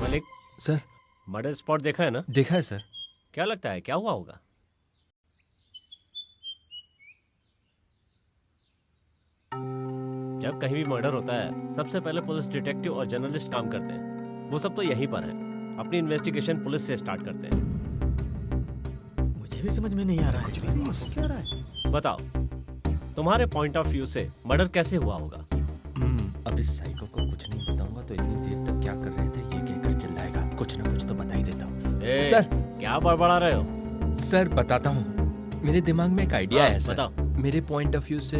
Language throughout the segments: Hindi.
मलिक, सर मर्डर स्पॉट देखा है ना? देखा है सर। क्या लगता है क्या हुआ होगा? जब कहीं भी मर्डर होता है सबसे पहले पुलिस डिटेक्टिव और जर्नलिस्ट काम करते हैं। वो सब तो यहीं पर है। अपनी इन्वेस्टिगेशन पुलिस से स्टार्ट करते हैं। मुझे भी समझ में नहीं आ रहा है। कुछ नहीं हो क्या रहा है? बताओ, तुम्हारे पॉइंट ऑफ व्यू से मर्डर कैसे हुआ होगा? अब इस साइको को कुछ नहीं बताऊंगा तो इतनी देर तक क्या कर रहे थे ये कहकर चिल्लाएगा। कुछ ना कुछ तो बता ही देता हूँ। सर क्या बड़बड़ा रहे हो? सर बताता हूँ, मेरे दिमाग में एक आइडिया है सर। बताओ। मेरे पॉइंट ऑफ व्यू से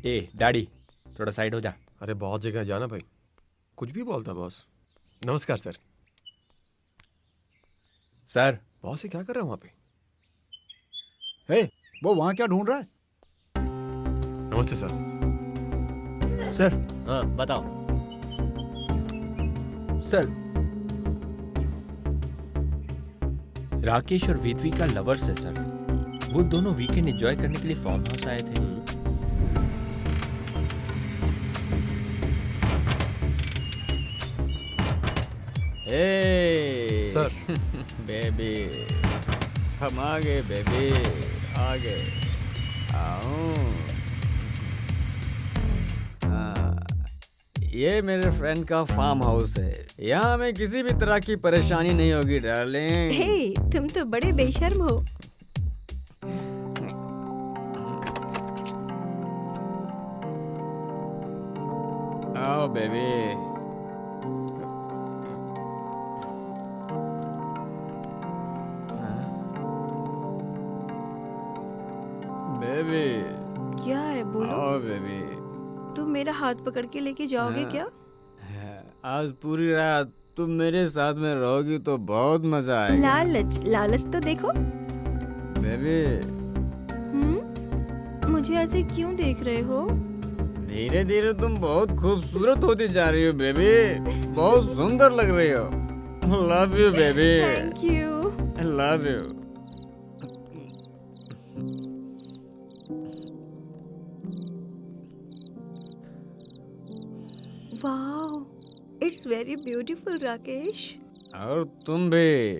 ए डैडी थोड़ा साइड हो जा। अरे बहुत जगह जाना भाई, कुछ भी बोलता बॉस। नमस्कार सर। सर बॉस ये क्या कर रहे हो वहाँ पे? हे, वो वहाँ क्या ढूंढ रहा है? नमस्ते सर। सर हाँ बताओ। सर राकेश और वेदवी का लवर्स है सर। वो दोनों वीकेंड एंजॉय करने के लिए फार्म हाउस आए थे। हे सर। बेबी, हम आ गए बेबी, आ गए। आओ। ये मेरे फ्रेंड का फार्म हाउस है। यहाँ हमें किसी भी तरह की परेशानी नहीं होगी डार्लिंग। हे, तुम तो बड़े बेशर्म हो। आओ बेबी। बेबी। क्या है बोलो? आओ बेबी। तुम मेरा हाथ पकड़ के लेके जाओगे हाँ। क्या? आज पूरी रात तुम मेरे साथ में रहोगी तो बहुत मजा आएगा। लालच, लालच तो देखो। बेबी, मुझे ऐसे क्यों देख रहे हो? धीरे धीरे तुम बहुत खूबसूरत होती जा रही हो बेबी। बहुत सुंदर लग रही हो। Love you baby. Thank you. Love you. Wow, it's very beautiful Rakesh. और तुम भी।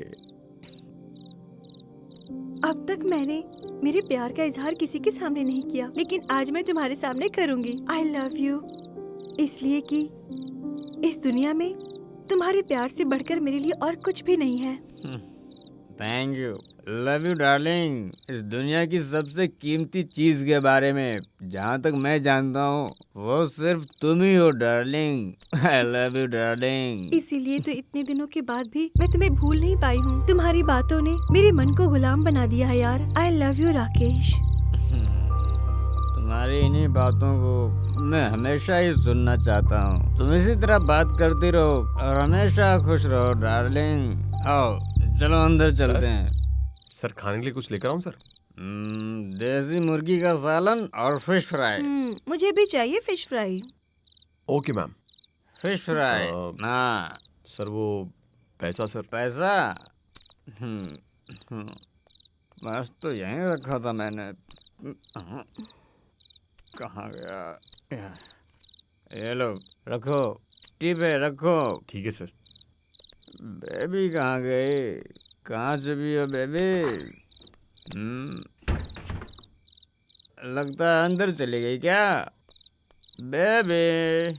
अब तक मैंने मेरे प्यार का इजहार किसी के सामने नहीं किया, लेकिन आज मैं तुम्हारे सामने करूंगी। आई लव यू, इसलिए कि इस दुनिया में तुम्हारे प्यार से बढ़कर मेरे लिए और कुछ भी नहीं है। Thank you. Love you darling. इस दुनिया की सबसे कीमती चीज के बारे में जहाँ तक मैं जानता हूँ वो सिर्फ तुम ही हो darling. I love you darling. इसीलिए तो इतने दिनों के बाद भी मैं तुम्हें भूल नहीं पाई हूँ। तुम्हारी बातों ने मेरे मन को गुलाम बना दिया है यार। I love you Rakesh. तुम्हारी इन्हीं बातों को मैं हमेशा ही सुनना चाहता हूँ। तुम इसी तरह बात करती रहो और हमेशा खुश रहो डार्लिंग। आओ चलो अंदर चलते हैं। सर खाने के लिए कुछ लेकर आऊँ सर? देसी मुर्गी का सालन और फिश फ्राई। मुझे भी चाहिए fish fry. Okay ma'am. Fish fry. हाँ सर वो पैसा सर। पैसा। बस तो यहीं रखा था मैंने। कहाँ गया? ये लो रखो, टिपे रखो। ठीक है सर। बेबी कहाँ गई? कहाँ छुपी हो बेबी? लगता है अंदर चली गई क्या बेबी?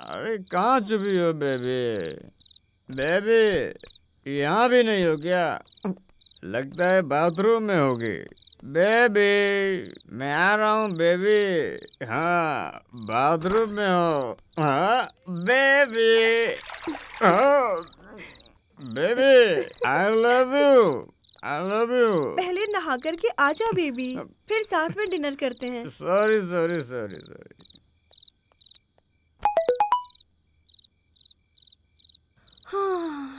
अरे कहाँ छुपी हो बेबी? बेबी यहाँ भी नहीं हो क्या? लगता है बाथरूम में होगी। बेबी मैं आ रहा हूँ बेबी। हाँ बाथरूम में हो। हाँ बेबी। हाँ baby. I love you. I love you. पहले नहा करके आ जाओ बेबी, फिर साथ में डिनर करते हैं। Sorry sorry sorry sorry. हाँ।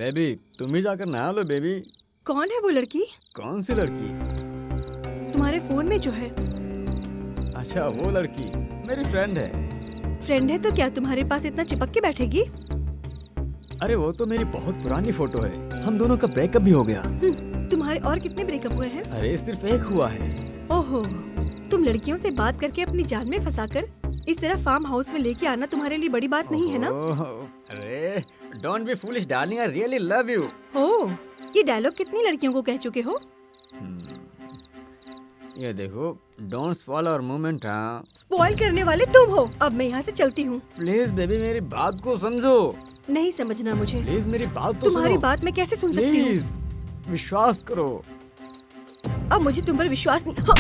बेबी तुम ही जाकर नहा लो बेबी। कौन है वो लड़की? कौन सी लड़की? तुम्हारे फोन में जो है। अच्छा वो लड़की मेरी फ्रेंड है। फ्रेंड है तो क्या तुम्हारे पास इतना चिपक के बैठेगी? अरे वो तो मेरी बहुत पुरानी फोटो है, हम दोनों का ब्रेकअप भी हो गया। तुम्हारे और कितने ब्रेकअप हुए हैं? अरे सिर्फ एक हुआ है। ओहो, तुम लड़कियों से बात करके अपनी जान में फंसाकर इस तरह फार्म हाउस में लेके आना तुम्हारे लिए बड़ी बात नहीं है ना? अरे don't be foolish darling, I really love you. Oh, ये डायलॉग कितनी लड़कियों को कह चुके हो? ये देखो, डोंट स्पॉइल आवर मोमेंट। हाँ स्पॉइल करने वाले तुम हो। अब मैं यहाँ से चलती हूँ। प्लीज बेबी मेरी बात को समझो। नहीं समझना मुझे। प्लीज मेरी बात तो तुम्हारी सुनो। बात मैं कैसे सुन सकती हूँ? प्लीज विश्वास करो। अब मुझे तुम पर विश्वास नहीं। हाँ।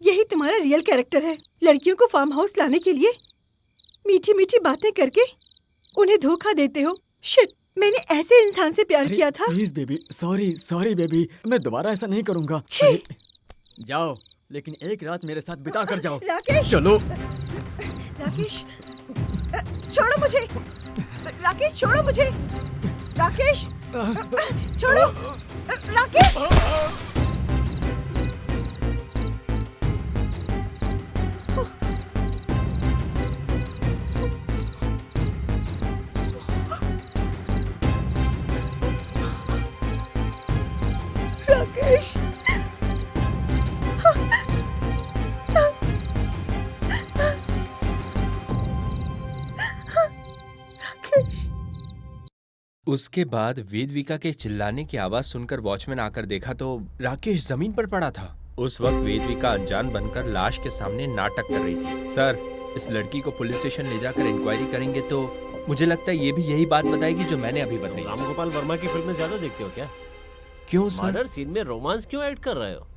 यही तुम्हारा रियल कैरेक्टर है। लड़कियों को फार्म हाउस लाने के लिए मीठी मीठी बातें करके उन्हें धोखा देते हो। शिट, मैंने ऐसे इंसान से प्यार किया था। Please baby, sorry sorry baby, मैं दोबारा ऐसा नहीं करूँगा। छी! जाओ, लेकिन एक रात मेरे साथ बिता कर जाओ। राकेश, चलो। राकेश, छोड़ो मुझे। राकेश छोड़ो मुझे। राकेश, छोड़ो। राकेश, राकेश, राकेश। उसके बाद वेदविका के चिल्लाने की आवाज सुनकर वॉचमैन आकर देखा तो राकेश जमीन पर पड़ा था। उस वक्त वेदविका अनजान बनकर लाश के सामने नाटक कर रही थी। सर, इस लड़की को पुलिस स्टेशन ले जाकर इंक्वायरी करेंगे तो मुझे लगता है ये भी यही बात बताएगी जो मैंने अभी बताई। राम गोपाल वर्मा की फिल्में ज्यादा देखते हो क्या? क्यों सर? मर्डर सीन में रोमांस क्यों ऐड कर रहे हो?